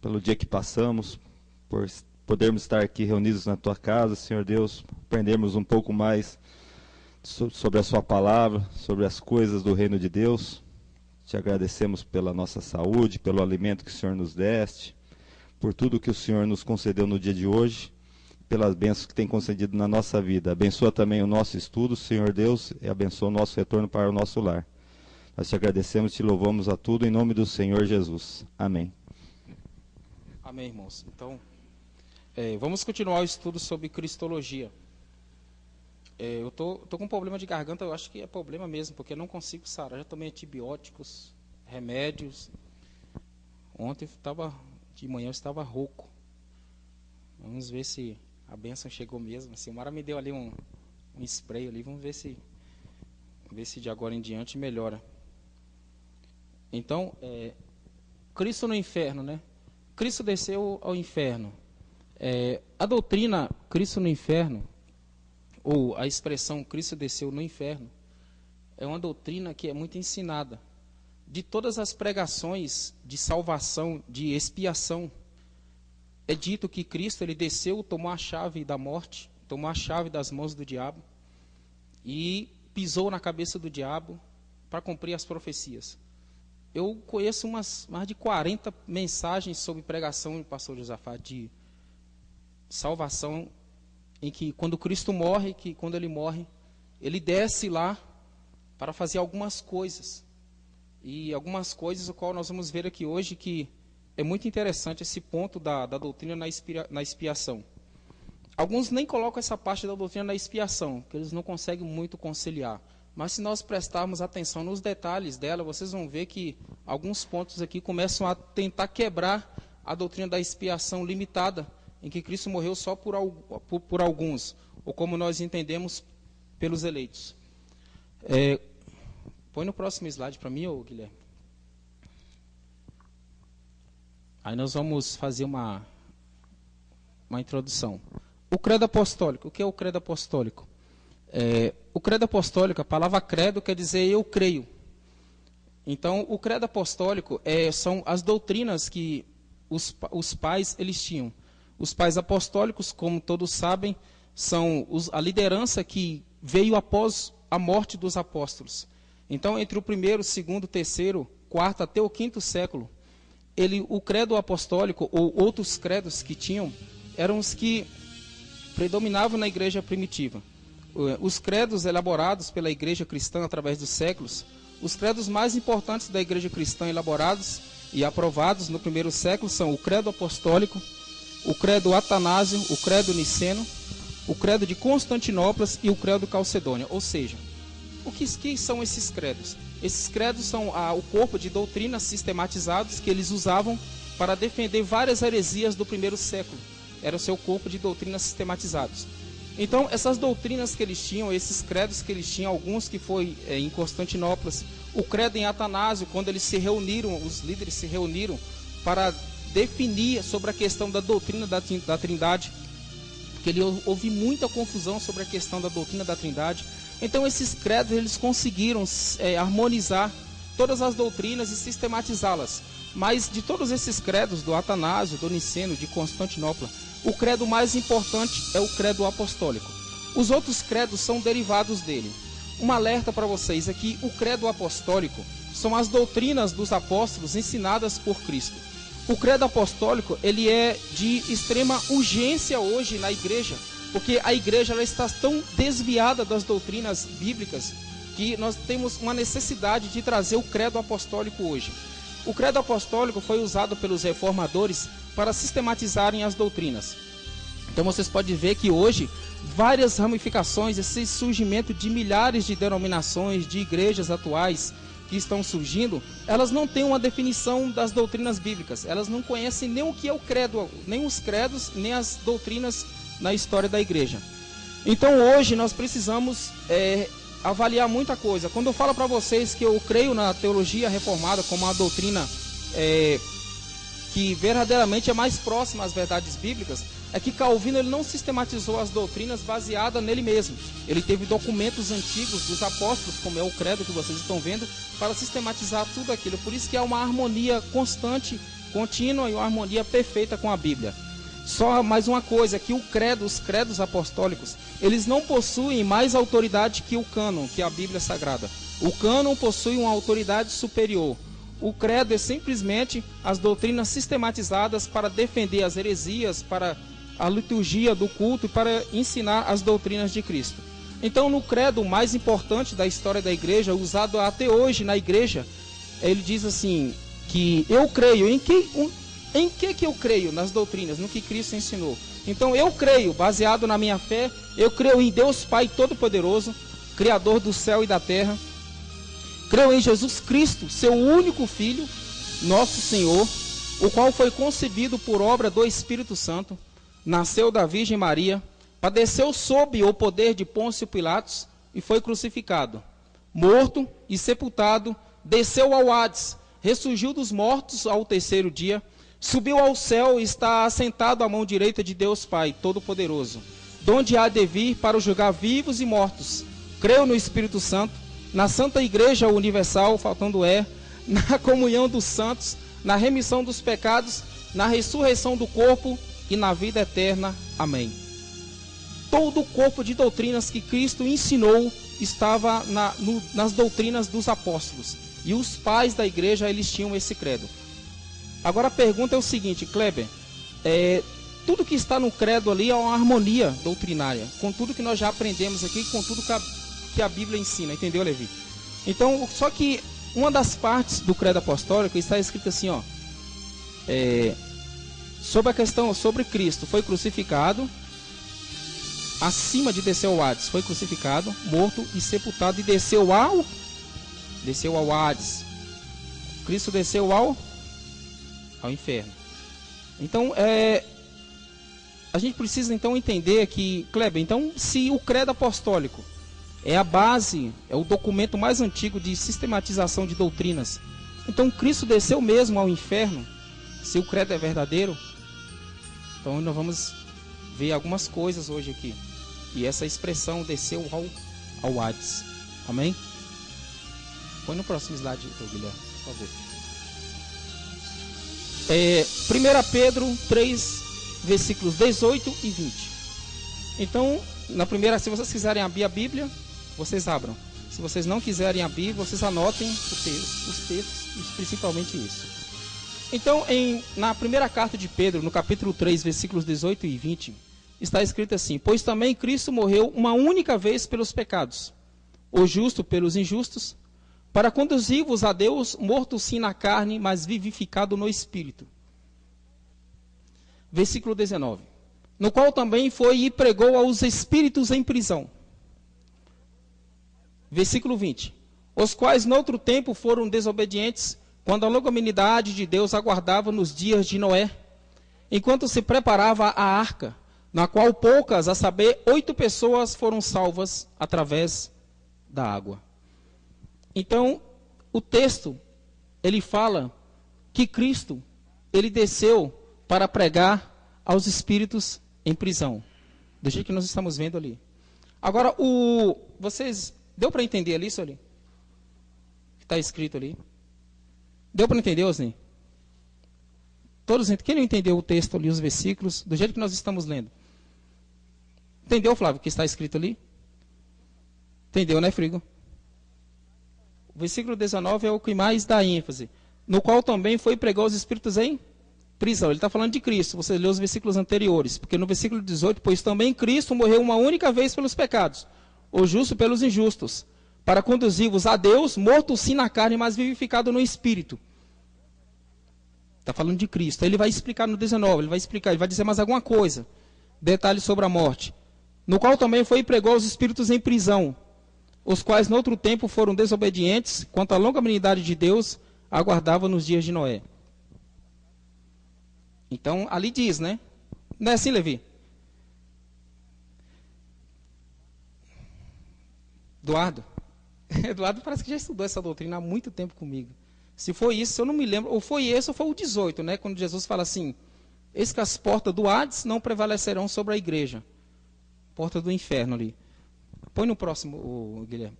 pelo dia que passamos, por podermos estar aqui reunidos na Tua casa, Senhor Deus, aprendermos um pouco mais sobre a Sua palavra, sobre as coisas do reino de Deus. Te agradecemos pela nossa saúde, pelo alimento que o Senhor nos deste, por tudo que o Senhor nos concedeu no dia de hoje, pelas bênçãos que tem concedido na nossa vida. Abençoa também o nosso estudo, Senhor Deus, e abençoa o nosso retorno para o nosso lar. Nós te agradecemos e te louvamos a tudo em nome do Senhor Jesus. Amém. Amém, irmãos. Então, vamos continuar o estudo sobre Cristologia. Eu tô com um problema de garganta, eu acho que é problema mesmo, porque eu não consigo sarar. Já tomei antibióticos, remédios. Ontem de manhã eu estava rouco. Vamos ver se a bênção chegou mesmo. A Silmara me deu ali um spray ali, vamos ver se de agora em diante melhora. Então, Cristo no inferno, né? Cristo desceu ao inferno. A doutrina Cristo no inferno, ou a expressão Cristo desceu no inferno, é uma doutrina que é muito ensinada. De todas as pregações de salvação, de expiação, é dito que Cristo ele desceu, tomou a chave da morte, tomou a chave das mãos do diabo e pisou na cabeça do diabo para cumprir as profecias. Eu conheço mais de 40 mensagens sobre pregação do pastor Josafá de salvação, em que quando Cristo morre, que quando ele morre, ele desce lá para fazer algumas coisas. E algumas coisas, o qual nós vamos ver aqui hoje, que é muito interessante esse ponto da doutrina na expiação. Alguns nem colocam essa parte da doutrina na expiação, que eles não conseguem muito conciliar. Mas se nós prestarmos atenção nos detalhes dela, vocês vão ver que alguns pontos aqui começam a tentar quebrar a doutrina da expiação limitada, em que Cristo morreu só por alguns, ou como nós entendemos, pelos eleitos. Põe no próximo slide para mim, Guilherme. Aí nós vamos fazer uma introdução. O credo apostólico. O que é o credo apostólico? O credo apostólico, a palavra credo quer dizer eu creio. Então, o credo apostólico são as doutrinas que os pais eles tinham. Os pais apostólicos, como todos sabem, são a liderança que veio após a morte dos apóstolos. Então, entre o primeiro, segundo, terceiro, quarto até o quinto século, o credo apostólico, ou outros credos que tinham, eram os que predominavam na igreja primitiva. Os credos elaborados pela igreja cristã através dos séculos, os credos mais importantes da igreja cristã elaborados e aprovados no primeiro século são o credo apostólico, o credo atanásio, o credo niceno, o credo de Constantinopla e o credo calcedônia. Ou seja, o que são esses credos? Esses credos são o corpo de doutrinas sistematizados que eles usavam para defender várias heresias do primeiro século. Era o seu corpo de doutrinas sistematizados. Então, essas doutrinas que eles tinham, esses credos que eles tinham, alguns que foi em Constantinopla, o credo em Atanásio, quando eles se reuniram, os líderes se reuniram para definir sobre a questão da doutrina da Trindade, porque houve muita confusão sobre a questão da doutrina da Trindade. Então, esses credos, eles conseguiram harmonizar todas as doutrinas e sistematizá-las. Mas, de todos esses credos, do Atanásio, do Niceno, de Constantinopla, o credo mais importante é o credo apostólico. Os outros credos são derivados dele. Um alerta para vocês é que o credo apostólico são as doutrinas dos apóstolos ensinadas por Cristo. O credo apostólico, ele é de extrema urgência hoje na igreja, porque a igreja ela está tão desviada das doutrinas bíblicas que nós temos uma necessidade de trazer o credo apostólico hoje. O credo apostólico foi usado pelos reformadores para sistematizarem as doutrinas. Então vocês podem ver que hoje várias ramificações, esse surgimento de milhares de denominações, de igrejas atuais que estão surgindo, elas não têm uma definição das doutrinas bíblicas. Elas não conhecem nem o que é o credo, nem os credos, nem as doutrinas na história da igreja. Então hoje nós precisamos avaliar muita coisa. Quando eu falo para vocês que eu creio na teologia reformada como uma doutrina que verdadeiramente é mais próxima às verdades bíblicas, é que Calvino ele não sistematizou as doutrinas baseadas nele mesmo. Ele teve documentos antigos dos apóstolos, como é o credo que vocês estão vendo, para sistematizar tudo aquilo. Por isso que há uma harmonia constante contínua e uma harmonia perfeita com a Bíblia. Só mais uma coisa, que os credos apostólicos, eles não possuem mais autoridade que o cânon, que é a Bíblia Sagrada. O cânon possui uma autoridade superior. O credo é simplesmente as doutrinas sistematizadas para defender as heresias, para a liturgia do culto e para ensinar as doutrinas de Cristo. Então, no credo mais importante da história da igreja, usado até hoje na igreja, ele diz assim, que eu creio, em que eu creio? Nas doutrinas, no que Cristo ensinou. Então eu creio, baseado na minha fé, eu creio em Deus Pai Todo-Poderoso, Criador do céu e da terra. Creio em Jesus Cristo, seu único Filho, nosso Senhor, o qual foi concebido por obra do Espírito Santo, nasceu da Virgem Maria, padeceu sob o poder de Pôncio Pilatos e foi crucificado, morto e sepultado, desceu ao Hades, ressurgiu dos mortos ao terceiro dia, subiu ao céu e está assentado à mão direita de Deus Pai Todo-Poderoso, donde há de vir para julgar vivos e mortos. Creio no Espírito Santo, na Santa Igreja Universal, na comunhão dos santos, na remissão dos pecados, na ressurreição do corpo e na vida eterna. Amém. Todo o corpo de doutrinas que Cristo ensinou estava nas doutrinas dos apóstolos. E os pais da igreja, eles tinham esse credo. Agora a pergunta é o seguinte, Kleber, tudo que está no credo ali é uma harmonia doutrinária, com tudo que nós já aprendemos aqui, com tudo que a Bíblia ensina, entendeu, Levi? Então, só que uma das partes do credo apostólico está escrito assim, ó, sobre a questão, sobre Cristo, foi crucificado, acima de descer ao Hades, foi crucificado, morto e sepultado, e desceu ao Hades. Cristo desceu ao inferno. Então, a gente precisa então entender que, Kleber, então, se o credo apostólico é a base, é o documento mais antigo de sistematização de doutrinas, então Cristo desceu mesmo ao inferno, se o credo é verdadeiro. Então nós vamos ver algumas coisas hoje aqui. E essa expressão desceu ao Hades. Amém? Põe no próximo slide, Guilherme, por favor. 1 Pedro 3, versículos 18 e 20. Então, na primeira, se vocês quiserem abrir a Bíblia, vocês abram. Se vocês não quiserem abrir, vocês anotem os textos, principalmente isso. Então, na primeira carta de Pedro, no capítulo 3, versículos 18 e 20, está escrito assim: pois também Cristo morreu uma única vez pelos pecados, o justo pelos injustos, para conduzir-vos a Deus, morto sim na carne, mas vivificado no Espírito. Versículo 19. No qual também foi e pregou aos espíritos em prisão. Versículo 20. Os quais noutro tempo foram desobedientes, quando a longanimidade de Deus aguardava nos dias de Noé, enquanto se preparava a arca, na qual poucas, a saber, 8 pessoas foram salvas através da água. Então, o texto, ele fala que Cristo, ele desceu para pregar aos espíritos em prisão, do jeito que nós estamos vendo ali. Agora, vocês, deu para entender ali isso ali? Que está escrito ali? Deu para entender, Osni? Todos, quem não entendeu o texto ali, os versículos, do jeito que nós estamos lendo? Entendeu, Flávio, o que está escrito ali? Entendeu, né, Frigo? O versículo 19 é o que mais dá ênfase. No qual também foi pregar os espíritos em prisão. Ele está falando de Cristo. Você lê os versículos anteriores. Porque no versículo 18, pois também Cristo morreu uma única vez pelos pecados, o justo pelos injustos, para conduzir-vos a Deus, morto sim na carne, mas vivificado no Espírito. Está falando de Cristo. Ele vai explicar no 19, ele vai dizer mais alguma coisa. Detalhes sobre a morte. No qual também foi e pregou os espíritos em prisão, os quais, no outro tempo, foram desobedientes, quanto à longanimidade de Deus, aguardava nos dias de Noé. Então, ali diz, né? Não é assim, Levi? Eduardo? Eduardo parece que já estudou essa doutrina há muito tempo comigo. Se foi isso, eu não me lembro. Ou foi esse, ou foi o 18, né? Quando Jesus fala assim: eis que as portas do Hades não prevalecerão sobre a igreja. Porta do inferno ali. Põe no próximo, Guilherme.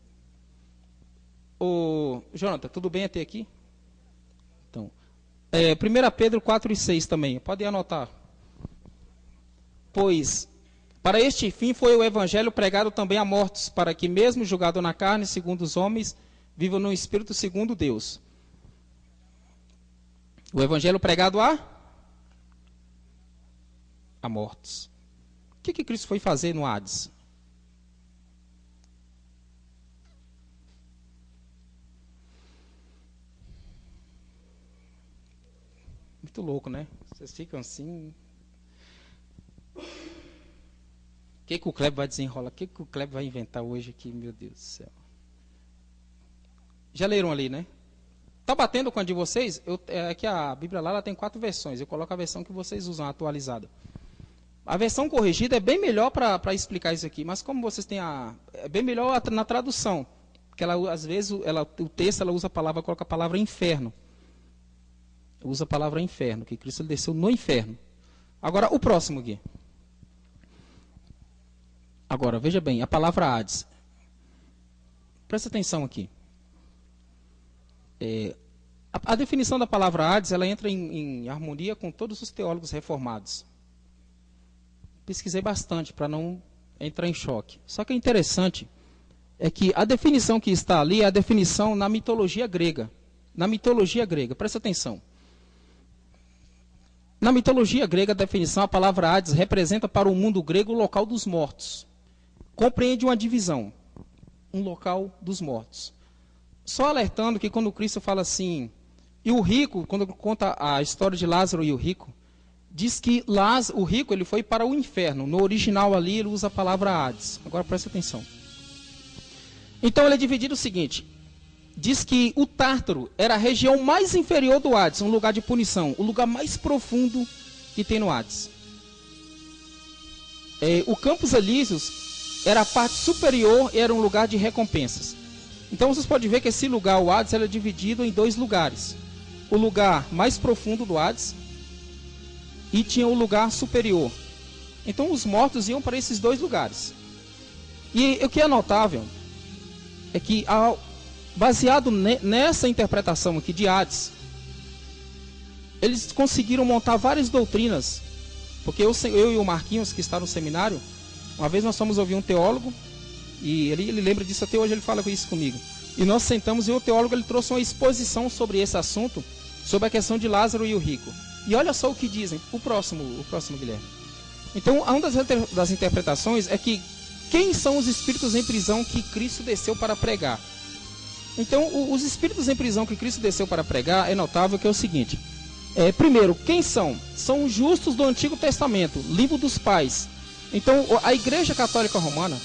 Jonathan, tudo bem até aqui? Então, 1 Pedro 4 e 6 também, podem anotar. Pois, para este fim foi o evangelho pregado também a mortos, para que mesmo julgado na carne, segundo os homens, vivam no espírito segundo Deus. O evangelho pregado a mortos. O que Cristo foi fazer no Hades? Muito louco, né? Vocês ficam assim. O que o Kleber vai desenrolar? O que o Kleber vai inventar hoje aqui, meu Deus do céu? Já leram ali, né? Tá batendo com a de vocês? Aqui a Bíblia lá ela tem 4 versões. Eu coloco a versão que vocês usam, atualizada. A versão corrigida é bem melhor para explicar isso aqui. Mas como vocês têm é bem melhor na tradução. Porque ela, às vezes o texto ela usa a palavra, coloca a palavra inferno. Usa a palavra inferno, que Cristo desceu no inferno. Agora, o próximo aqui. Agora, veja bem, a palavra Hades. Presta atenção aqui. A definição da palavra Hades, ela entra em harmonia com todos os teólogos reformados. Pesquisei bastante para não entrar em choque. Só que é interessante é que a definição que está ali é a definição na mitologia grega. Na mitologia grega, presta atenção. Na mitologia grega, a definição, a palavra Hades representa para o mundo grego o local dos mortos. Compreende uma divisão, um local dos mortos. Só alertando que quando Cristo fala assim, e o rico, quando conta a história de Lázaro e o rico, diz que o rico ele foi para o inferno. No original ali ele usa a palavra Hades. Agora presta atenção. Então ele é dividido o seguinte. Diz que o Tártaro era a região mais inferior do Hades, um lugar de punição, o lugar mais profundo que tem no Hades. O Campos Elíseos era a parte superior e era um lugar de recompensas. Então vocês podem ver que esse lugar, o Hades, era dividido em 2 lugares. O lugar mais profundo do Hades e tinha o lugar superior. Então os mortos iam para esses 2 lugares. E o que é notável é que baseado nessa interpretação aqui de Hades, eles conseguiram montar várias doutrinas. Porque eu e o Marquinhos, que está no seminário, uma vez nós fomos ouvir um teólogo, e ele lembra disso até hoje, ele fala isso comigo. E nós sentamos e o teólogo ele trouxe uma exposição sobre esse assunto, sobre a questão de Lázaro e o rico. E olha só o que dizem, o próximo Guilherme. Então, uma das interpretações é que quem são os espíritos em prisão que Cristo desceu para pregar? Então, os espíritos em prisão que Cristo desceu para pregar, é notável que é o seguinte. Primeiro, quem são? São os justos do Antigo Testamento, livro dos pais. Então, a Igreja Católica Romana,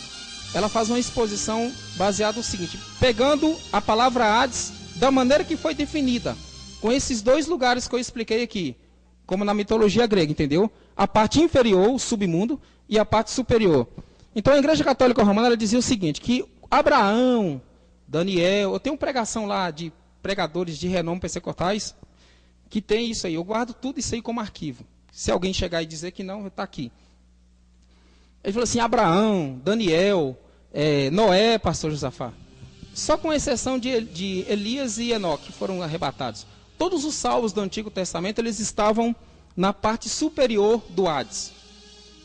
ela faz uma exposição baseada no seguinte, pegando a palavra Hades da maneira que foi definida, com esses 2 lugares que eu expliquei aqui, como na mitologia grega, entendeu? A parte inferior, o submundo, e a parte superior. Então, a Igreja Católica Romana, ela dizia o seguinte, que Abraão, Daniel, eu tenho uma pregação lá de pregadores de renome pentecostais que tem isso aí. Eu guardo tudo isso aí como arquivo. Se alguém chegar e dizer que não, está aqui. Ele falou assim, Abraão, Daniel, Noé, pastor Josafá. Só com exceção de Elias e Enoque, que foram arrebatados. Todos os salvos do Antigo Testamento, eles estavam na parte superior do Hades,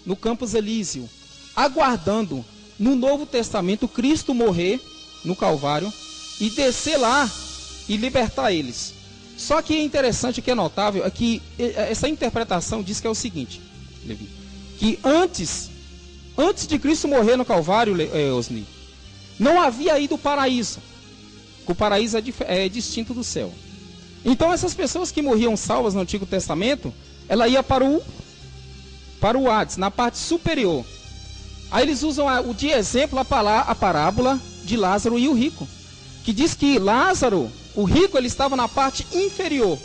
no Campos Elíseo, aguardando no Novo Testamento Cristo morrer no Calvário e descer lá e libertar eles. Só que é interessante, que é notável, é que essa interpretação diz que é o seguinte, Levi, que antes de Cristo morrer no Calvário, Osni, não havia ido o paraíso. O paraíso é distinto do céu. Então essas pessoas que morriam salvas no Antigo Testamento, ela ia para o Hades, na parte superior. Aí eles usam de exemplo a parábola de Lázaro e o rico, que diz que Lázaro, o rico, ele estava na parte inferior,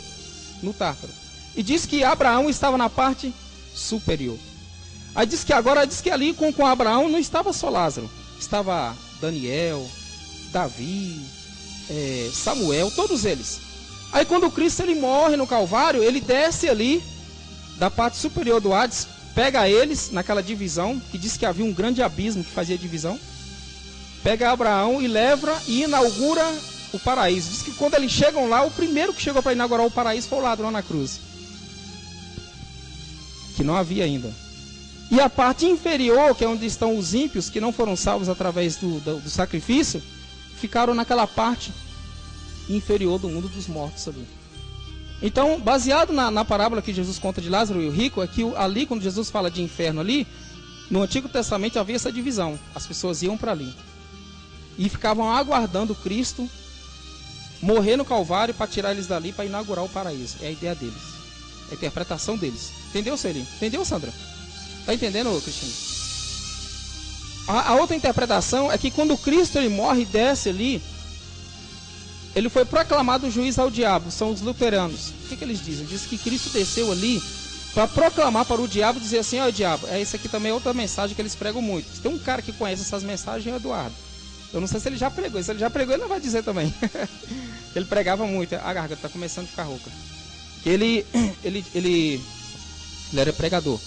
no Tártaro, e diz que Abraão estava na parte superior. Aí diz que ali com Abraão não estava só Lázaro, estava Daniel, Davi, Samuel, todos eles. Aí quando Cristo ele morre no Calvário, ele desce ali da parte superior do Hades, pega eles naquela divisão, que diz que havia um grande abismo que fazia divisão, pega Abraão e leva e inaugura o paraíso. Diz que quando eles chegam lá, o primeiro que chegou para inaugurar o paraíso foi o ladrão na cruz. Que não havia ainda. E a parte inferior, que é onde estão os ímpios, que não foram salvos através do sacrifício, ficaram naquela parte inferior do mundo dos mortos ali. Então, baseado na parábola que Jesus conta de Lázaro e o rico, é que ali, quando Jesus fala de inferno ali, no Antigo Testamento havia essa divisão. As pessoas iam para ali. E ficavam aguardando Cristo morrer no Calvário para tirar eles dali, para inaugurar o paraíso. É a ideia deles. É a interpretação deles. Entendeu, Sueli? Entendeu, Sandra? Está entendendo, Cristina? A outra interpretação é que quando Cristo ele morre e desce ali, ele foi proclamado juiz ao diabo. São os luteranos. O que eles dizem? Dizem que Cristo desceu ali para proclamar para o diabo, dizer assim: ó, diabo, esse aqui também é outra mensagem que eles pregam muito. Tem um cara que conhece essas mensagens, é o Eduardo. Eu não sei se ele já pregou. Se ele já pregou, ele não vai dizer também. Ele pregava muito. A garganta está começando a ficar rouca. Ele era pregador.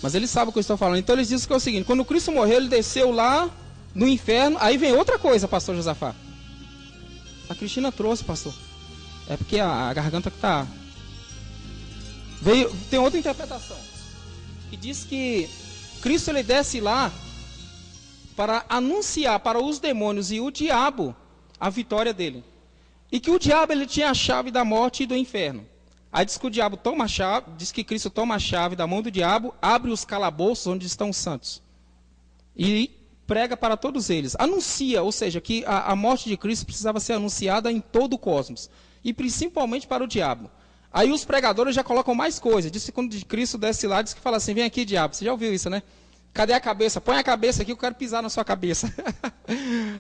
Mas ele sabe o que eu estou falando. Então eles dizem que é o seguinte: quando Cristo morreu, ele desceu lá no inferno. Aí vem outra coisa, pastor Josafá. A Cristina trouxe, pastor. É porque a garganta que está... Tem outra interpretação. Que diz que Cristo ele desce lá para anunciar para os demônios e o diabo a vitória dele. E que o diabo ele tinha a chave da morte e do inferno. Aí diz que o diabo toma a chave, diz que Cristo toma a chave da mão do diabo, abre os calabouços onde estão os santos. E prega para todos eles. Anuncia, ou seja, que a morte de Cristo precisava ser anunciada em todo o cosmos. E principalmente para o diabo. Aí os pregadores já colocam mais coisas. Diz que quando Cristo desce lá, diz que fala assim: vem aqui, diabo. Você já ouviu isso, né? Cadê a cabeça? Põe a cabeça aqui, eu quero pisar na sua cabeça.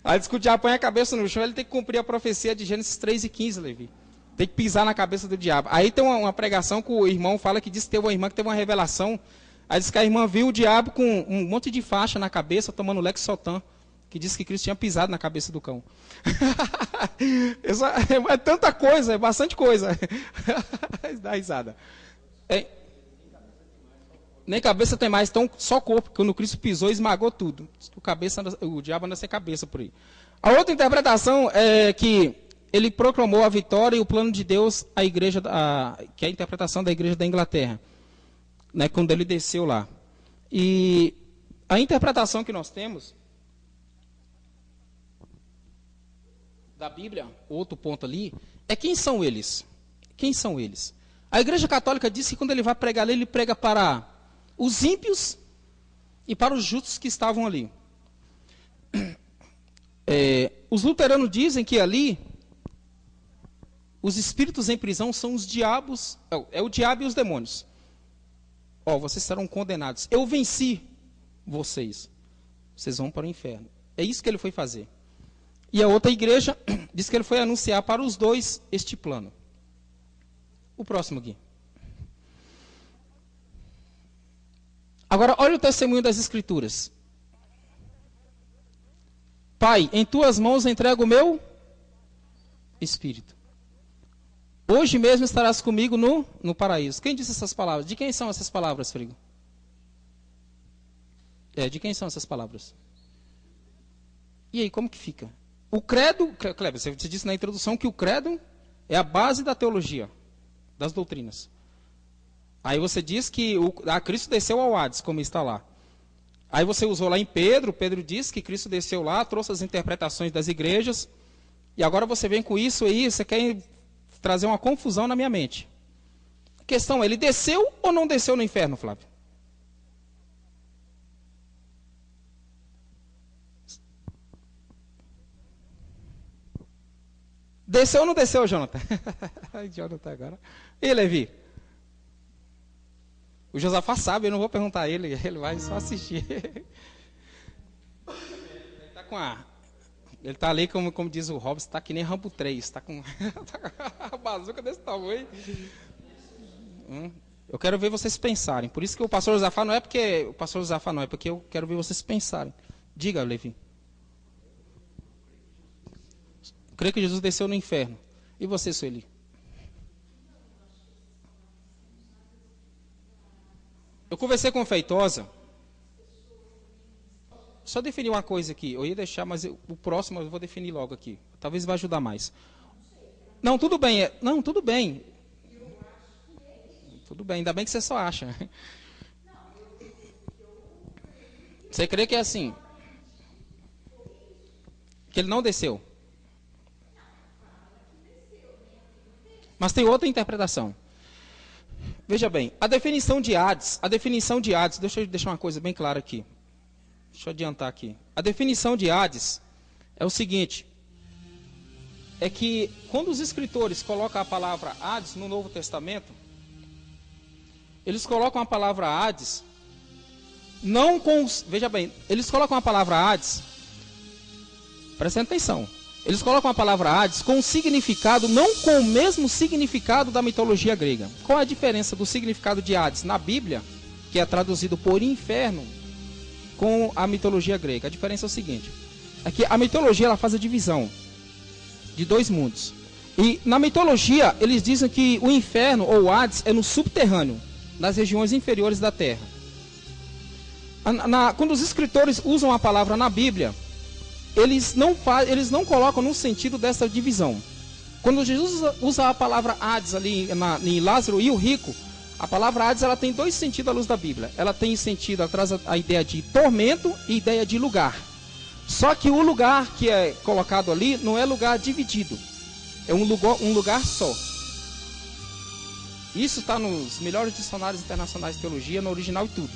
Aí diz que o diabo põe a cabeça no chão, ele tem que cumprir a profecia de Gênesis 3:15, Levi. Tem que pisar na cabeça do diabo. Aí tem uma pregação que o irmão fala que diz que teve uma irmã que teve uma revelação. Aí diz que a irmã viu o diabo com um monte de faixa na cabeça, tomando Lexotan, que diz que Cristo tinha pisado na cabeça do cão. É tanta coisa, é bastante coisa. Dá risada. Nem cabeça tem mais, então só corpo. Quando Cristo pisou, esmagou tudo. O diabo anda sem cabeça por aí. A outra interpretação é que ele proclamou a vitória e o plano de Deus à igreja, que é a interpretação da igreja da Inglaterra, né, quando ele desceu lá. E a interpretação que nós temos da Bíblia, outro ponto ali, é quem são eles? Quem são eles? A igreja católica diz que quando ele vai pregar ali, ele prega para os ímpios e para os justos que estavam ali. Os luteranos dizem que ali os espíritos em prisão são os diabos, é o diabo e os demônios. Vocês serão condenados. Eu venci vocês. Vocês vão para o inferno. É isso que ele foi fazer. E a outra igreja diz que ele foi anunciar para os dois este plano. O próximo aqui. Agora, olha o testemunho das Escrituras. Pai, em tuas mãos entrego o meu espírito. Hoje mesmo estarás comigo no paraíso. Quem disse essas palavras? De quem são essas palavras, Frigo? De quem são essas palavras? E aí, como que fica? O credo, Kleber, você disse na introdução que o credo é a base da teologia, das doutrinas. Aí você diz que Cristo desceu ao Hades, como está lá. Aí você usou lá em Pedro diz que Cristo desceu lá, trouxe as interpretações das igrejas, e agora você vem com isso aí, você quer trazer uma confusão na minha mente. A questão é, ele desceu ou não desceu no inferno, Flávio? Desceu ou não desceu, Jonathan? Jonathan agora. E Levi? O Josafá sabe, eu não vou perguntar a ele, ele vai só assistir. Ele está ali, como diz o Robson, está que nem Rambo 3, está com a bazuca desse tamanho. Eu quero ver vocês pensarem. Por isso que o pastor Josafá não é porque eu quero ver vocês pensarem. Diga, Levi. Eu creio que Jesus desceu no inferno. E você, Sueli? Eu conversei com a Feitosa. só definir uma coisa aqui. Eu ia deixar, mas o próximo eu vou definir logo aqui. Talvez vai ajudar mais. Não, tudo bem. Não, tudo bem. Tudo bem, ainda bem que você só acha. Você crê que é assim? Que ele não desceu? Mas tem outra interpretação. Veja bem, a definição de Hades, deixa eu deixar uma coisa bem clara aqui. Deixa eu adiantar aqui. A definição de Hades é o seguinte, é que quando os escritores colocam a palavra Hades no Novo Testamento, eles colocam a palavra Hades, não com, veja bem, eles colocam a palavra Hades, prestem atenção, eles colocam a palavra Hades com um significado, não com o mesmo significado da mitologia grega. Qual é a diferença do significado de Hades na Bíblia, que é traduzido por inferno, com a mitologia grega? A diferença é o seguinte, é que a mitologia ela faz a divisão de dois mundos. E na mitologia, eles dizem que o inferno, ou Hades, é no subterrâneo, nas regiões inferiores da terra. Quando os escritores usam a palavra na Bíblia, eles não colocam no sentido dessa divisão. Quando Jesus usa a palavra Hades ali em Lázaro e o rico, a palavra Hades ela tem dois sentidos à luz da Bíblia. Ela tem sentido, ela traz a ideia de tormento e ideia de lugar. Só que o lugar que é colocado ali não é lugar dividido. É um lugar só. Isso está nos melhores dicionários internacionais de teologia, no original e tudo.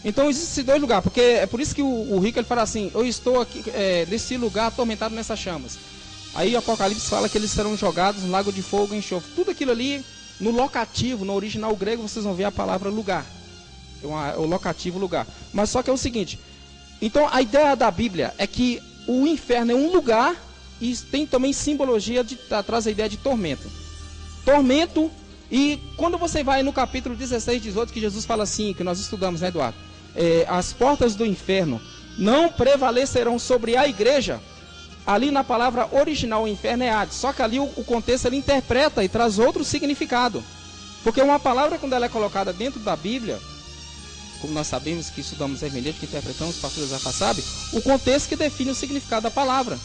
Então existem esses dois lugares, porque é por isso que o rico ele fala assim, eu estou aqui nesse lugar atormentado nessas chamas. Aí o Apocalipse fala que eles serão jogados no lago de fogo e enxofre. Tudo aquilo ali, no locativo, no original grego, vocês vão ver a palavra lugar. É o locativo lugar. Mas só que é o seguinte, então a ideia da Bíblia é que o inferno é um lugar e tem também simbologia, traz a ideia de tormento. Tormento, e quando você vai no capítulo 16, 18, que Jesus fala assim, que nós estudamos, né, Eduardo? As portas do inferno não prevalecerão sobre a igreja. Ali na palavra original, o inferno é Hades. Só que ali o contexto ele interpreta e traz outro significado. Porque uma palavra, quando ela é colocada dentro da Bíblia, como nós sabemos que estudamos hermenêutica, que interpretamos, o pastor José sabe, o contexto que define o significado da palavra.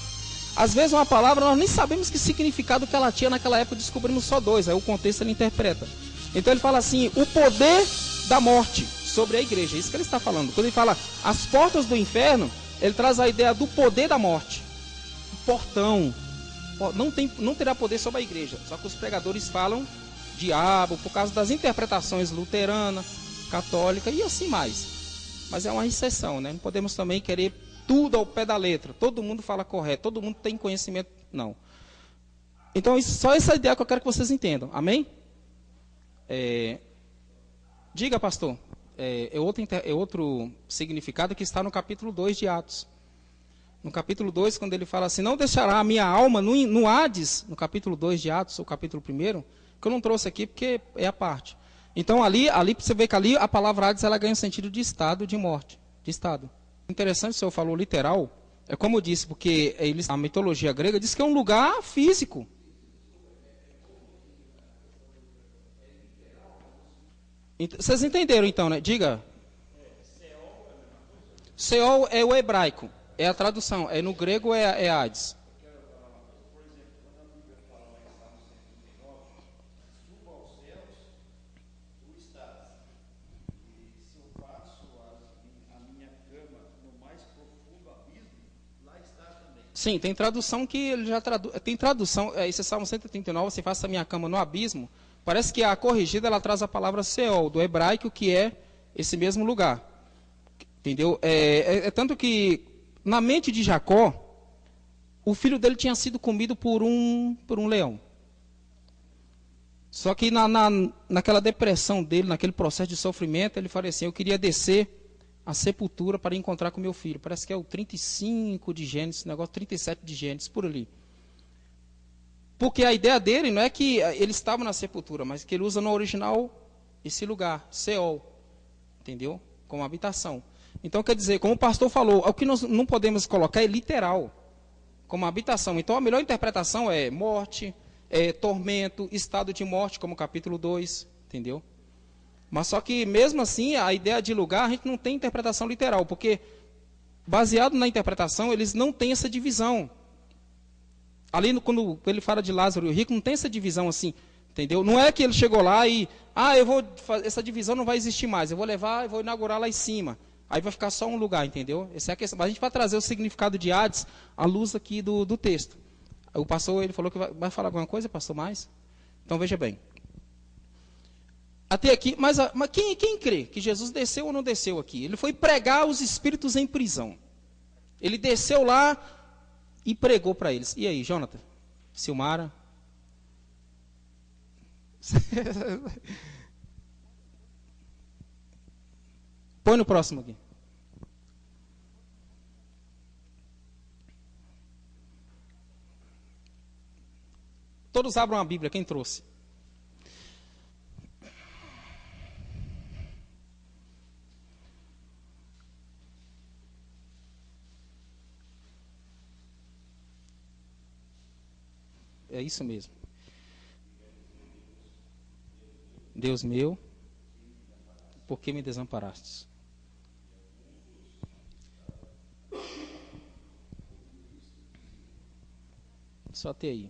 Às vezes uma palavra, nós nem sabemos que significado que ela tinha naquela época, descobrimos só dois, aí o contexto ele interpreta. Então ele fala assim, o poder da morte sobre a igreja, isso que ele está falando. Quando ele fala as portas do inferno, ele traz a ideia do poder da morte. O portão, não terá poder sobre a igreja, só que os pregadores falam diabo, por causa das interpretações luterana, católica e assim mais. Mas é uma exceção, né? Não podemos também querer tudo ao pé da letra. Todo mundo fala correto, todo mundo tem conhecimento. Não. Então, só essa ideia que eu quero que vocês entendam. Amém? Diga, pastor. É outro significado que está no capítulo 2 de Atos. No capítulo 2, quando ele fala assim, não deixará a minha alma no Hades, no capítulo 2 de Atos, ou capítulo 1, que eu não trouxe aqui porque é a parte. Então, ali você vê que ali a palavra Hades ela ganha sentido de estado, de morte, de estado. Interessante, o senhor falou literal, é como eu disse, porque a mitologia grega diz que é um lugar físico. Vocês entenderam então, né? Diga. Seol é o hebraico, é a tradução, no grego é Hades. Sim, tem tradução que ele já traduz. Tem tradução, esse Salmo 139, você faça a minha cama no abismo. Parece que a corrigida ela traz a palavra Seol, do hebraico, que é esse mesmo lugar. Entendeu? Tanto que na mente de Jacó, o filho dele tinha sido comido por um leão. Só que naquela depressão dele, naquele processo de sofrimento, ele falou assim, eu queria descer a sepultura para encontrar com meu filho. Parece que é o 35 de Gênesis, negócio 37 de Gênesis, por ali. Porque a ideia dele não é que ele estava na sepultura, mas que ele usa no original esse lugar, Seol, entendeu? Como habitação. Então, quer dizer, como o pastor falou, o que nós não podemos colocar é literal, como habitação. Então, a melhor interpretação é morte, tormento, estado de morte, como capítulo 2, entendeu? Mas só que, mesmo assim, a ideia de lugar, a gente não tem interpretação literal, porque baseado na interpretação, eles não têm essa divisão. Ali, quando ele fala de Lázaro e o rico, não tem essa divisão assim, entendeu? Não é que ele chegou lá e, essa divisão não vai existir mais, eu vou levar e vou inaugurar lá em cima. Aí vai ficar só um lugar, entendeu? Essa é a questão. Mas a gente vai trazer o significado de Hades à luz aqui do texto. O pastor, ele falou que vai falar alguma coisa, pastor, mais? Então veja bem. Até aqui, mas quem crê que Jesus desceu ou não desceu aqui? Ele foi pregar os espíritos em prisão. Ele desceu lá e pregou para eles. E aí, Jonathan? Silmara? Põe no próximo aqui. Todos abram a Bíblia, quem trouxe? É isso mesmo. Deus meu, por que me desamparastes? Só até aí.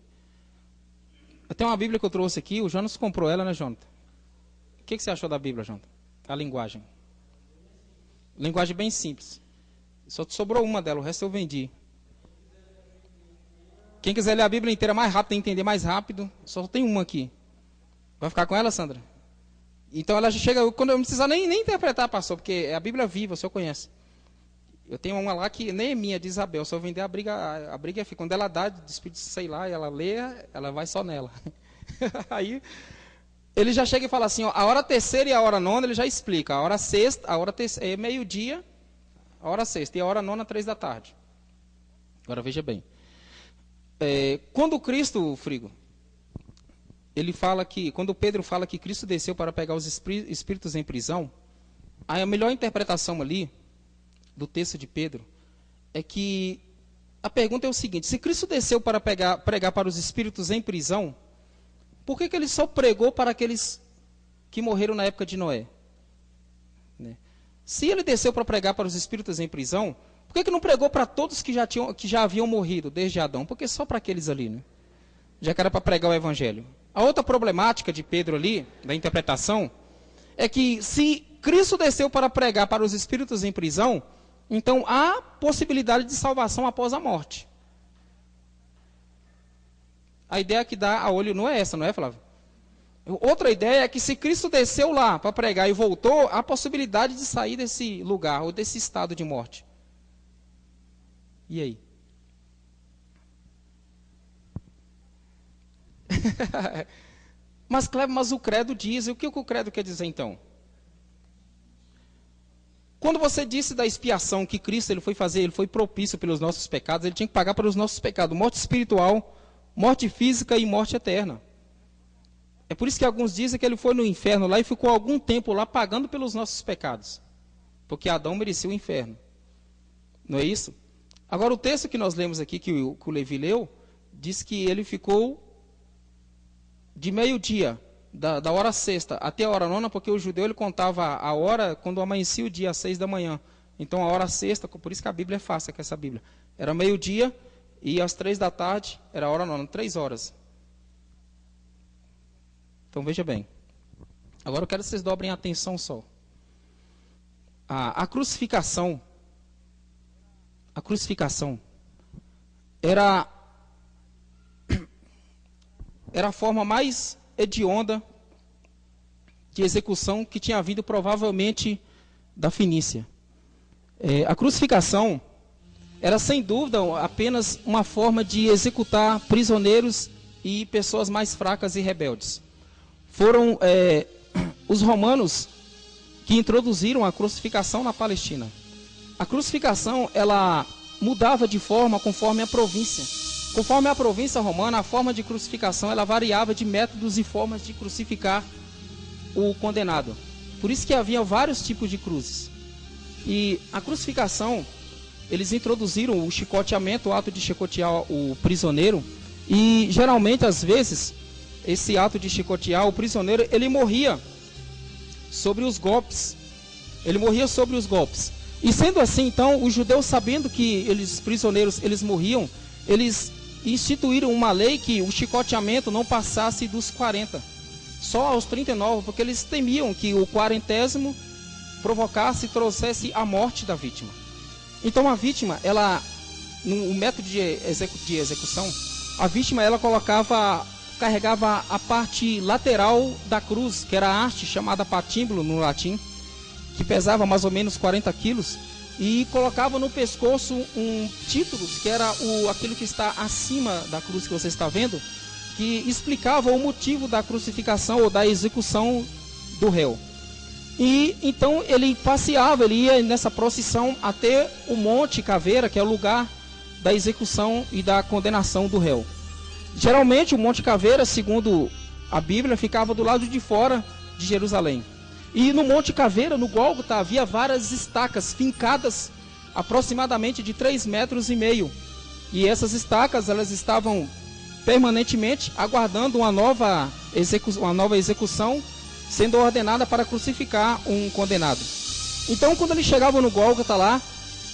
Tem uma Bíblia que eu trouxe aqui, o Jonas comprou ela, né, Jonathan? O que você achou da Bíblia, Jonathan? A linguagem. Linguagem bem simples. Só sobrou uma dela, o resto eu vendi. Quem quiser ler a Bíblia inteira mais rápido, entender mais rápido, só tem uma aqui. Vai ficar com ela, Sandra? Então ela chega, quando eu não precisa nem interpretar, pastor, porque é a Bíblia viva, o senhor conhece. Eu tenho uma lá que nem é minha, de Isabel. Se eu vender, a briga fica. Quando ela dá, despede, sei lá, e ela lê, ela vai só nela. Aí, ele já chega e fala assim, ó, a hora terceira e a hora nona, ele já explica. A hora sexta, a hora terceira, é meio-dia, a hora sexta. E a hora nona, 3 da tarde. Agora, veja bem. Quando Cristo, Frigo, ele fala que, quando Pedro fala que Cristo desceu para pegar os espíritos em prisão, aí a melhor interpretação ali, do texto de Pedro, é que a pergunta é o seguinte: se Cristo desceu para pregar para os espíritos em prisão, por que ele só pregou para aqueles que morreram na época de Noé? Né? Se ele desceu para pregar para os espíritos em prisão, por que não pregou para todos que já haviam morrido desde Adão? Porque só para aqueles ali, né? Já que era para pregar o evangelho. A outra problemática de Pedro ali, da interpretação, é que se Cristo desceu para pregar para os espíritos em prisão, então há possibilidade de salvação após a morte. A ideia que dá a olho não é essa, não é, Flávio? Outra ideia é que se Cristo desceu lá para pregar e voltou, há possibilidade de sair desse lugar ou desse estado de morte. E aí? Mas o credo diz, e o que o credo quer dizer então? Quando você disse da expiação que Cristo ele foi fazer, ele foi propício pelos nossos pecados, ele tinha que pagar pelos nossos pecados, morte espiritual, morte física e morte eterna. É por isso que alguns dizem que ele foi no inferno lá e ficou algum tempo lá pagando pelos nossos pecados. Porque Adão merecia o inferno. Não é isso? Agora o texto que nós lemos aqui, que o Levi leu, diz que ele ficou de meio-dia, da hora sexta até a hora nona, porque o judeu ele contava a hora quando amanhecia o dia, às 6 da manhã. Então a hora sexta, por isso que a Bíblia é fácil, que essa Bíblia. Era meio-dia e às 3 da tarde era a hora nona, 3 horas. Então veja bem. Agora eu quero que vocês dobrem a atenção só. A crucificação era a forma mais hedionda de execução que tinha havido provavelmente da Fenícia. A crucificação era sem dúvida apenas uma forma de executar prisioneiros e pessoas mais fracas e rebeldes. Foram os romanos que introduziram a crucificação na Palestina. A crucificação ela mudava de forma conforme a província. Conforme a província romana, a forma de crucificação ela variava de métodos e formas de crucificar o condenado. Por isso que havia vários tipos de cruzes. E a crucificação, eles introduziram o chicoteamento, o ato de chicotear o prisioneiro. E geralmente, às vezes, esse ato de chicotear o prisioneiro, ele morria sobre os golpes. E sendo assim, então, os judeus, sabendo que eles prisioneiros eles morriam, eles instituíram uma lei que o chicoteamento não passasse dos 40, só aos 39, porque eles temiam que o 40º provocasse e trouxesse a morte da vítima. Então a vítima, ela, no método de execução, a vítima ela carregava a parte lateral da cruz, que era a haste chamada patímbulo no latim, que pesava mais ou menos 40 quilos, e colocava no pescoço um título, que era aquilo que está acima da cruz que você está vendo, que explicava o motivo da crucificação ou da execução do réu. E então ele passeava, ele ia nessa procissão até o Monte Caveira, que é o lugar da execução e da condenação do réu. Geralmente o Monte Caveira, segundo a Bíblia, ficava do lado de fora de Jerusalém. E no Monte Caveira, no Gólgota, havia várias estacas fincadas aproximadamente de 3,5 metros. E essas estacas, elas estavam permanentemente aguardando uma nova execução, sendo ordenada para crucificar um condenado. Então, quando ele chegava no Gólgota lá,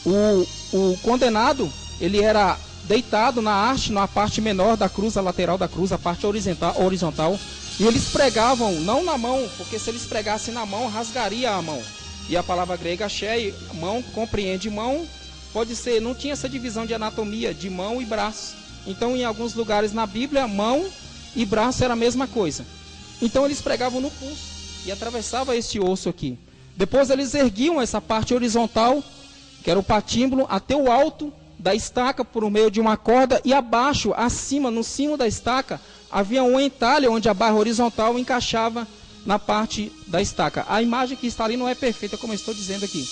o condenado, ele era deitado na haste, na parte menor da cruz, a lateral da cruz, a parte horizontal. E eles pregavam, não na mão, porque se eles pregassem na mão, rasgaria a mão. E a palavra grega shei, mão, compreende mão, pode ser, não tinha essa divisão de anatomia, de mão e braço. Então, em alguns lugares na Bíblia, mão e braço era a mesma coisa. Então, eles pregavam no pulso e atravessava este osso aqui. Depois, eles erguiam essa parte horizontal, que era o patímbulo, até o alto da estaca por meio de uma corda, e abaixo, acima, no cimo da estaca, havia um entalhe onde a barra horizontal encaixava na parte da estaca. A imagem que está ali não é perfeita, como eu estou dizendo aqui.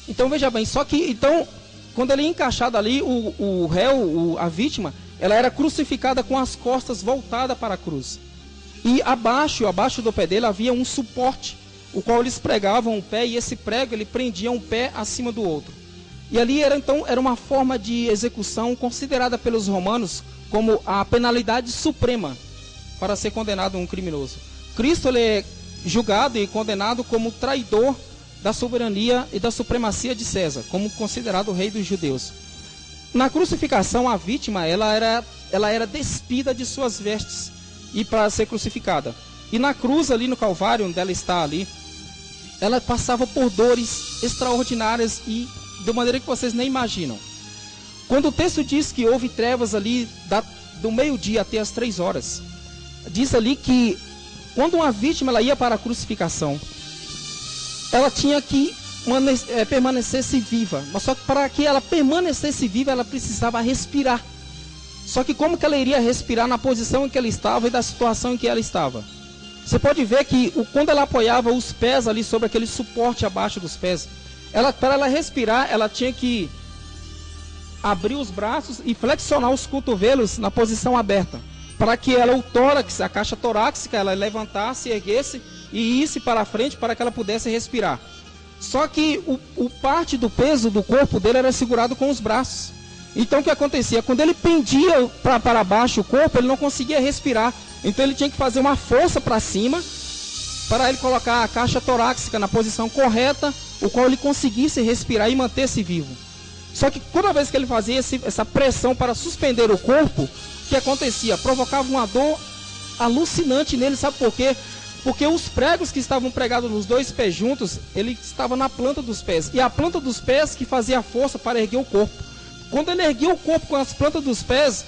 Então veja bem, só que então, quando ele é encaixado ali, o réu, a vítima, ela era crucificada com as costas voltadas para a cruz. E abaixo do pé dele havia um suporte, o qual eles pregavam o pé, e esse prego ele prendia um pé acima do outro. E ali era uma forma de execução considerada pelos romanos como a penalidade suprema para ser condenado um criminoso. Cristo ele é julgado e condenado como traidor da soberania e da supremacia de César, como considerado o rei dos judeus. Na crucificação, a vítima ela era despida de suas vestes e para ser crucificada. E na cruz ali no Calvário, onde ela está ali, ela passava por dores extraordinárias e de maneira que vocês nem imaginam. Quando o texto diz que houve trevas ali do meio-dia até as 3 horas, diz ali que quando uma vítima ela ia para a crucificação, ela tinha que permanecesse viva. Mas só que para que ela permanecesse viva, ela precisava respirar. Só que como que ela iria respirar na posição em que ela estava e da situação em que ela estava? Você pode ver que quando ela apoiava os pés ali sobre aquele suporte abaixo dos pés, para ela respirar, ela tinha que abrir os braços e flexionar os cotovelos na posição aberta, para que o tórax, a caixa torácica, ela levantasse, erguesse e isse para frente para que ela pudesse respirar. Só que o parte do peso do corpo dele era segurado com os braços. Então o que acontecia? Quando ele pendia para baixo o corpo, ele não conseguia respirar. Então ele tinha que fazer uma força para cima, para ele colocar a caixa torácica na posição correta, o qual ele conseguisse respirar e manter-se vivo. Só que toda vez que ele fazia essa pressão para suspender o corpo, o que acontecia? Provocava uma dor alucinante nele, sabe por quê? Porque os pregos que estavam pregados nos 2 pés juntos, ele estava na planta dos pés. E a planta dos pés que fazia a força para erguer o corpo. Quando ele erguia o corpo com as plantas dos pés,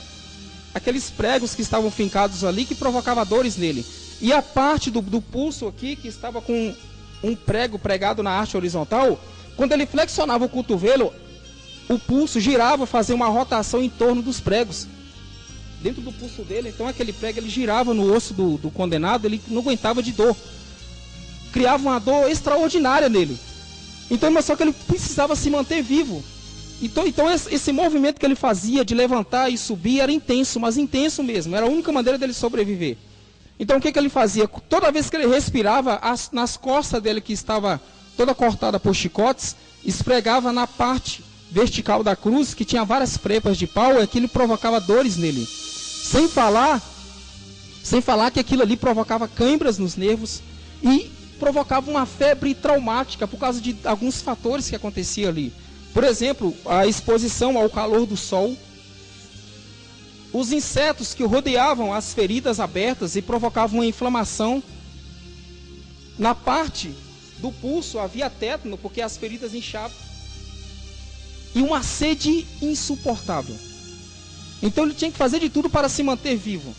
aqueles pregos que estavam fincados ali, que provocava dores nele. E a parte do pulso aqui, que estava com um prego pregado na haste horizontal, quando ele flexionava o cotovelo, o pulso girava, fazia uma rotação em torno dos pregos. Dentro do pulso dele, então aquele prego ele girava no osso do condenado, ele não aguentava de dor. Criava uma dor extraordinária nele. Então, mas só que ele precisava se manter vivo. Então esse movimento que ele fazia de levantar e subir era intenso, mas intenso mesmo. Era a única maneira dele sobreviver. Então o que ele fazia? Toda vez que ele respirava, nas costas dele, que estava toda cortada por chicotes, esfregava na parte vertical da cruz, que tinha várias prepas de pau, aquilo provocava dores nele. Sem falar que aquilo ali provocava câimbras nos nervos. E provocava uma febre traumática por causa de alguns fatores que aconteciam ali. Por exemplo, a exposição ao calor do sol, os insetos que rodeavam as feridas abertas e provocavam uma inflamação. Na parte do pulso havia tétano, porque as feridas inchavam. E uma sede insuportável. Então ele tinha que fazer de tudo para se manter vivo.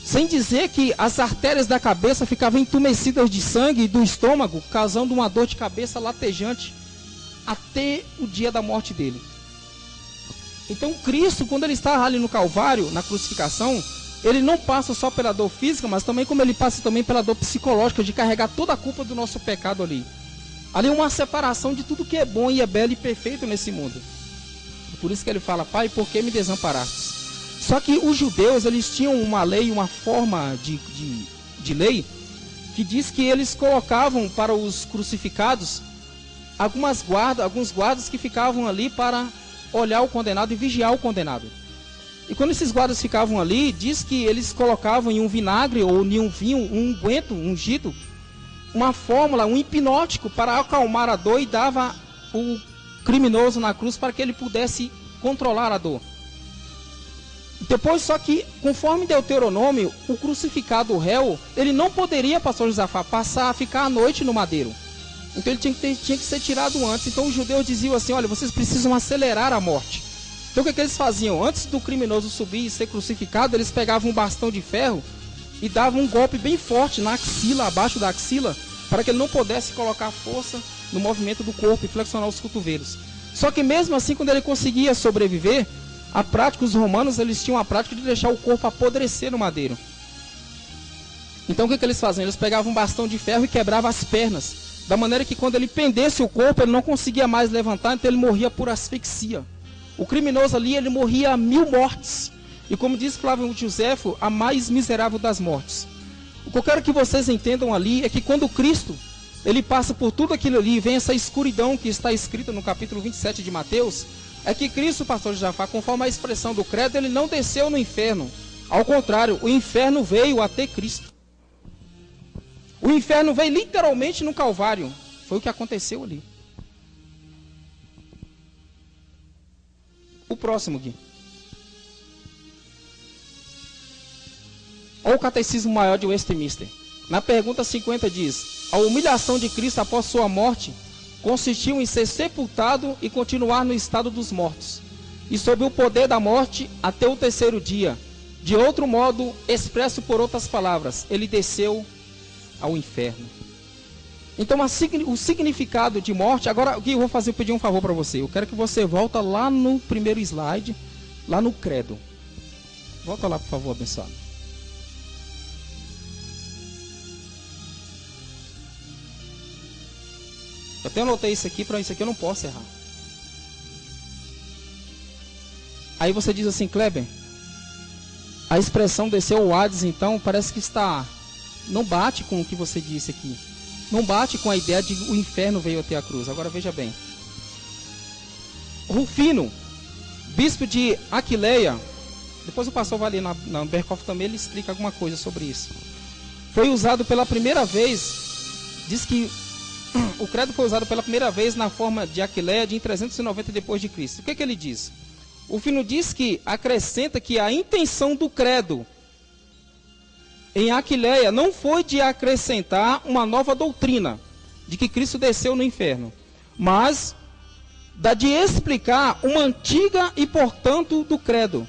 Sem dizer que as artérias da cabeça ficavam entumecidas de sangue e do estômago, causando uma dor de cabeça latejante até o dia da morte dele. Então Cristo, quando ele está ali no Calvário, na crucificação, ele não passa só pela dor física, mas também como ele passa também pela dor psicológica, de carregar toda a culpa do nosso pecado ali. Ali é uma separação de tudo que é bom e é belo e perfeito nesse mundo. Por isso que ele fala, Pai, por que me desamparastes? Só que os judeus, eles tinham uma lei, uma forma de lei, que diz que eles colocavam para os crucificados alguns guardas que ficavam ali para olhar o condenado e vigiar o condenado. E quando esses guardas ficavam ali, diz que eles colocavam em um vinagre ou em um vinho, um unguento, um ungido, uma fórmula, um hipnótico para acalmar a dor e dava o criminoso na cruz para que ele pudesse controlar a dor. Depois, só que, conforme Deuteronômio, o crucificado, o réu, ele não poderia, pastor Josafá, passar a ficar à noite no madeiro. Então ele tinha que ser tirado antes. Então os judeus diziam assim, olha, vocês precisam acelerar a morte. Então o que eles faziam? Antes do criminoso subir e ser crucificado, eles pegavam um bastão de ferro e davam um golpe bem forte na axila, abaixo da axila, para que ele não pudesse colocar força no movimento do corpo e flexionar os cotovelos. Só que mesmo assim, quando ele conseguia sobreviver, a prática, os romanos, eles tinham a prática de deixar o corpo apodrecer no madeiro. Então o que eles faziam? Eles pegavam um bastão de ferro e quebravam as pernas, da maneira que quando ele pendesse o corpo, ele não conseguia mais levantar, então ele morria por asfixia. O criminoso ali, ele morria a 1000 mortes. E como diz Flávio Josefo, a mais miserável das mortes. O que eu quero que vocês entendam ali é que quando Cristo, ele passa por tudo aquilo ali, vem essa escuridão que está escrita no capítulo 27 de Mateus, é que Cristo, pastor Jafá, conforme a expressão do credo, ele não desceu no inferno. Ao contrário, o inferno veio até Cristo. O inferno veio literalmente no Calvário. Foi o que aconteceu ali. O próximo, Gui. Olha o Catecismo Maior de Westminster. Na pergunta 50 diz: a humilhação de Cristo após sua morte consistiu em ser sepultado e continuar no estado dos mortos, e sob o poder da morte até o terceiro dia. De outro modo, expresso por outras palavras, ele desceu ao inferno. Então, o significado de morte... Agora, Gui, eu vou pedir um favor para você. Eu quero que você volta lá no primeiro slide, lá no credo. Volta lá, por favor, abençoado. Eu até anotei isso aqui, para isso aqui eu não posso errar. Aí você diz assim, Kleber, a expressão desceu ao Hades, então, parece que não bate com o que você disse aqui. Não bate com a ideia de o inferno veio até a cruz. Agora veja bem. Rufino, bispo de Aquileia, depois o pastor vai ler na Berkhoff também, ele explica alguma coisa sobre isso. Foi usado pela primeira vez, diz que o credo foi usado pela primeira vez na forma de Aquileia em 390 depois de Cristo. O que ele diz? O Rufino diz que acrescenta que a intenção do credo em Aquileia não foi de acrescentar uma nova doutrina de que Cristo desceu no inferno, mas da de explicar uma antiga e portanto do credo,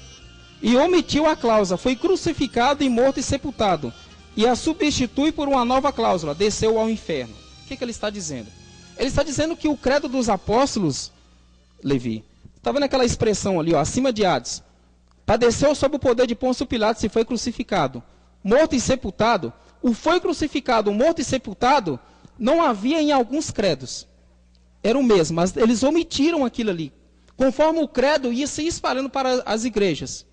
e omitiu a cláusula, foi crucificado e morto e sepultado, e a substitui por uma nova cláusula, desceu ao inferno. O que ele está dizendo? Ele está dizendo que o credo dos apóstolos, Levi, está vendo aquela expressão ali, ó, acima de Hades, padeceu sob o poder de Pôncio Pilatos e foi crucificado, morto e sepultado. O foi crucificado, morto e sepultado, não havia em alguns credos. Era o mesmo, mas eles omitiram aquilo ali. Conforme o credo ia se espalhando para as igrejas.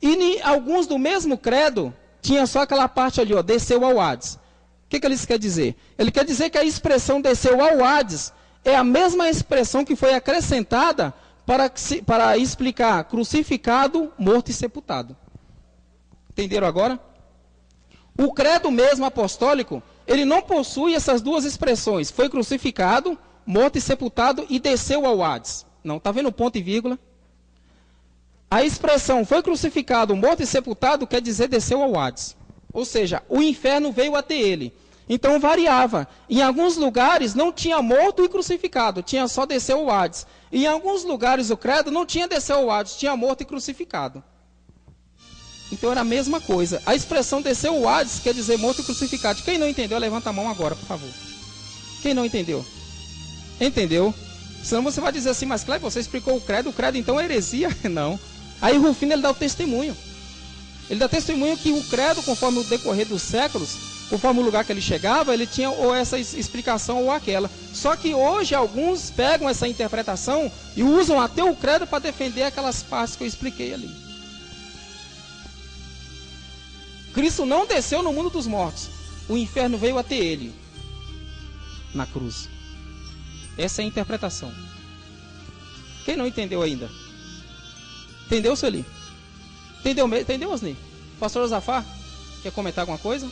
E em alguns do mesmo credo, tinha só aquela parte ali, ó, desceu ao Hades. O que eles querem dizer? Ele quer dizer que a expressão desceu ao Hades é a mesma expressão que foi acrescentada para explicar crucificado, morto e sepultado. Entenderam agora? O credo mesmo apostólico, ele não possui essas duas expressões. Foi crucificado, morto e sepultado e desceu ao Hades. Não, está vendo ponto e vírgula? A expressão foi crucificado, morto e sepultado quer dizer desceu ao Hades. Ou seja, o inferno veio até ele. Então variava. Em alguns lugares não tinha morto e crucificado, tinha só desceu ao Hades. Em alguns lugares o credo não tinha desceu ao Hades, tinha morto e crucificado. Então era a mesma coisa. A expressão desceu ao Hades quer dizer morto e crucificado. Quem não entendeu, levanta a mão agora, por favor. Quem não entendeu? Entendeu? Senão você vai dizer assim, mas Cleber, você explicou o credo então é heresia? Não. Aí Rufino ele dá o testemunho. Ele dá testemunho que o credo, conforme o decorrer dos séculos, conforme o lugar que ele chegava, ele tinha ou essa explicação ou aquela. Só que hoje alguns pegam essa interpretação e usam até o credo para defender aquelas partes que eu expliquei ali. Cristo não desceu no mundo dos mortos. O inferno veio até ele na cruz. Essa é a interpretação. Quem não entendeu ainda? Entendeu, Sueli? Entendeu, Osni? Pastor Osafá, quer comentar alguma coisa?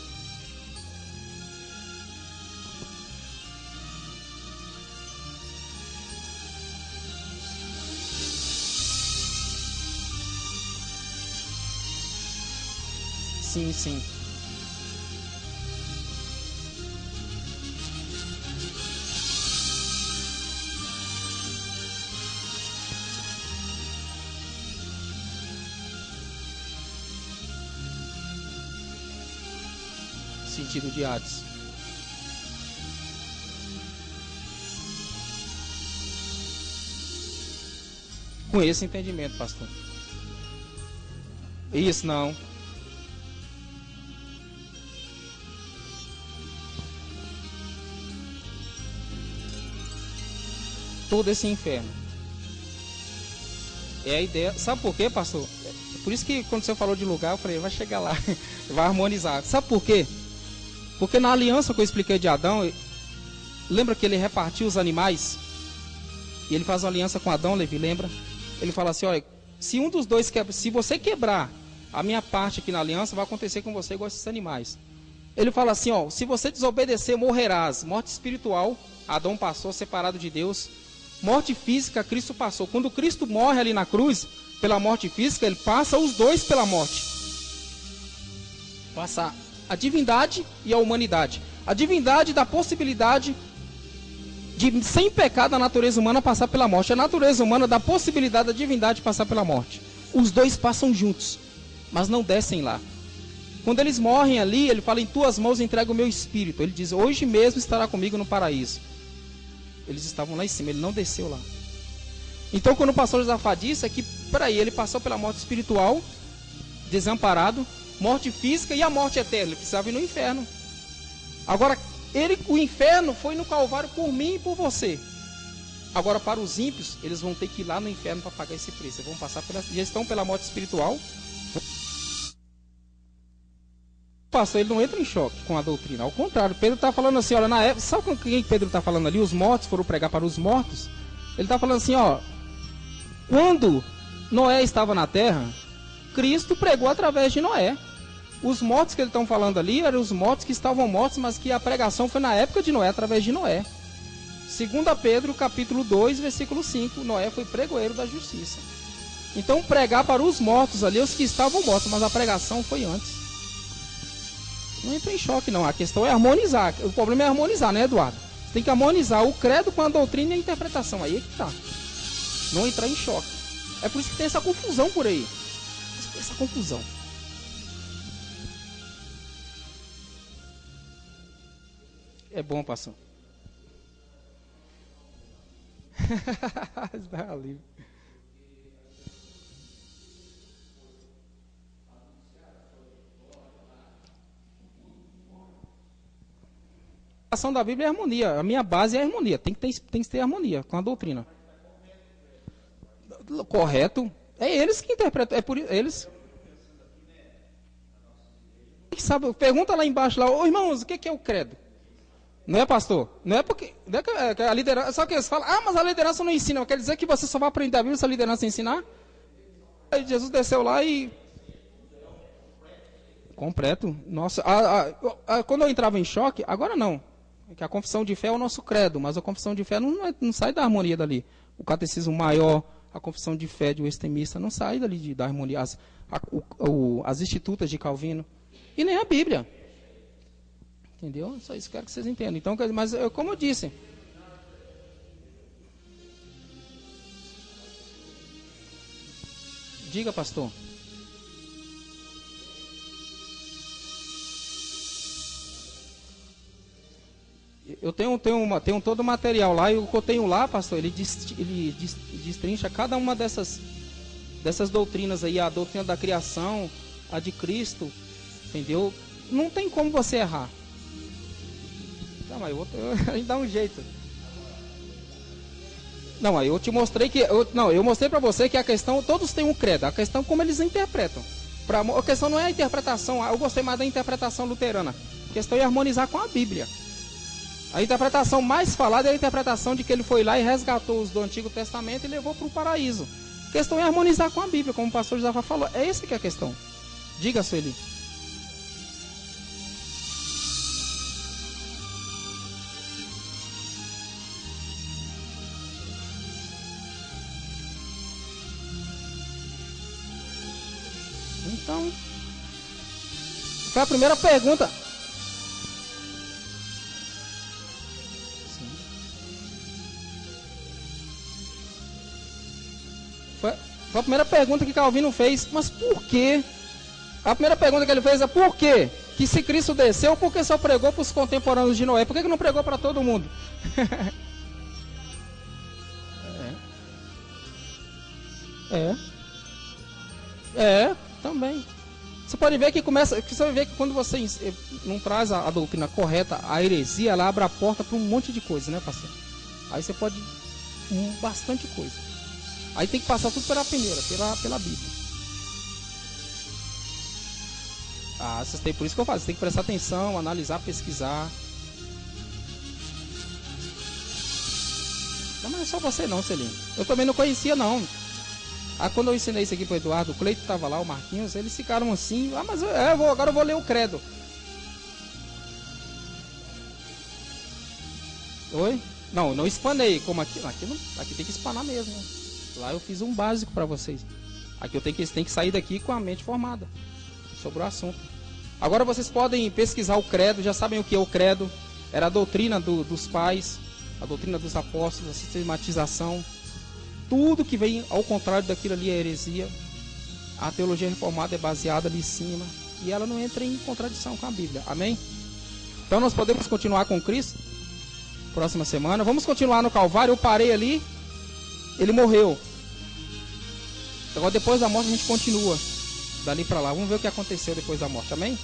Sim, sim. Sentido de Hades. Com esse entendimento, pastor. Isso não. Todo esse inferno. É a ideia. Sabe por quê, pastor? Por isso que quando você falou de lugar, eu falei, vai chegar lá, vai harmonizar. Sabe por quê? Porque na aliança que eu expliquei de Adão, lembra que ele repartiu os animais? E ele faz uma aliança com Adão, Levi, lembra? Ele fala assim, olha, se um dos dois quebra, se você quebrar a minha parte aqui na aliança, vai acontecer com você igual esses animais. Ele fala assim, ó, se você desobedecer, morrerás. Morte espiritual, Adão passou separado de Deus. Morte física, Cristo passou. Quando Cristo morre ali na cruz, pela morte física, ele passa os dois pela morte. Passa a divindade e a humanidade. A divindade dá a possibilidade de, sem pecado, a natureza humana passar pela morte. A natureza humana dá a possibilidade da divindade passar pela morte. Os dois passam juntos, mas não descem lá. Quando eles morrem ali, ele fala, em tuas mãos entrego o meu espírito. Ele diz, hoje mesmo estará comigo no paraíso. Eles estavam lá em cima, ele não desceu lá. Então, quando o pastor Josafá disse, é que, peraí, ele passou pela morte espiritual, desamparado, morte física e a morte eterna. Ele precisava ir no inferno. Agora, o inferno foi no Calvário por mim e por você. Agora, para os ímpios, eles vão ter que ir lá no inferno para pagar esse preço. Eles vão passar já estão pela morte espiritual. O pastor, ele não entra em choque com a doutrina. Ao contrário, Pedro está falando assim, olha, na época, sabe com quem Pedro está falando ali? Os mortos foram pregar para os mortos. Ele está falando assim, ó, quando Noé estava na terra, Cristo pregou através de Noé. Os mortos que eles estão falando ali eram os mortos que estavam mortos, mas que a pregação foi na época de Noé, através de Noé. 2 Pedro, capítulo 2, versículo 5, Noé foi pregoeiro da justiça. Então, pregar para os mortos ali, os que estavam mortos, mas a pregação foi antes. Não entra em choque, não. A questão é harmonizar. O problema é harmonizar, né, Eduardo? Você tem que harmonizar o credo com a doutrina e a interpretação. Aí é que tá. Não entrar em choque. É por isso que tem essa confusão por aí. Essa confusão. É bom, pastor. Está ali. A ação da Bíblia é harmonia. A minha base é a harmonia. Tem que ter harmonia com a doutrina. Correto. É eles que interpretam. É por eles. Sabe, pergunta lá embaixo lá, ô irmãos, o que é o credo? Não é, pastor? Não é porque. Não é que a liderança. Só que eles falam, mas a liderança não ensina. Quer dizer que você só vai aprender a Bíblia se a liderança ensinar? Aí Jesus desceu lá e. Completo. Nossa, quando eu entrava em choque, agora não. Que a confissão de fé é o nosso credo, mas a confissão de fé não sai da harmonia dali. O catecismo maior, a confissão de fé de Westminster não sai dali da harmonia. As institutas de Calvino. E nem a Bíblia. Entendeu? Só isso que eu quero que vocês entendam. Então, mas como eu disse. Diga, pastor. Eu tenho todo o material lá, e o que eu tenho lá, pastor, ele destrincha cada uma dessas doutrinas aí, a doutrina da criação, a de Cristo, entendeu? Não tem como você errar. Não, mas a gente dá um jeito. Não, aí eu te mostrei que... eu mostrei para você que a questão, todos têm um credo, a questão é como eles interpretam. A questão não é a interpretação, eu gostei mais da interpretação luterana. A questão é harmonizar com a Bíblia. A interpretação mais falada é a interpretação de que ele foi lá e resgatou os do Antigo Testamento e levou para o paraíso. A questão é harmonizar com a Bíblia, como o pastor Josafá falou. É essa que é a questão. Diga, Sueli. Então, foi a primeira pergunta. Foi a primeira pergunta que Calvino fez. Mas por quê? A primeira pergunta que ele fez é por quê? Que se Cristo desceu, por que só pregou para os contemporâneos de Noé? Por que não pregou para todo mundo? Também. Você pode ver que quando você não traz a doutrina correta, a heresia, ela abre a porta para um monte de coisa, né, pastor? Aí você pode bastante coisa. Aí tem que passar tudo pela primeira, pela Bíblia. Por isso que eu falo, você tem que prestar atenção, analisar, pesquisar. Não, mas não é só você não, Celino. Eu também não conhecia, não. Quando eu ensinei isso aqui pro Eduardo, o Cleito estava lá, o Marquinhos, eles ficaram assim, mas agora eu vou ler o credo. Oi? Não espanei, como aqui tem que espanar mesmo. Né? Lá eu fiz um básico para vocês. Aqui vocês têm que sair daqui com a mente formada sobre o assunto. Agora vocês podem pesquisar o credo, já sabem o que é o credo. Era a doutrina dos pais, a doutrina dos apóstolos, a sistematização. Tudo que vem ao contrário daquilo ali é heresia. A teologia reformada é baseada ali em cima. E ela não entra em contradição com a Bíblia. Amém? Então nós podemos continuar com Cristo. Próxima semana. Vamos continuar no Calvário. Eu parei ali. Ele morreu. Agora depois da morte a gente continua. Dali para lá. Vamos ver o que aconteceu depois da morte. Amém?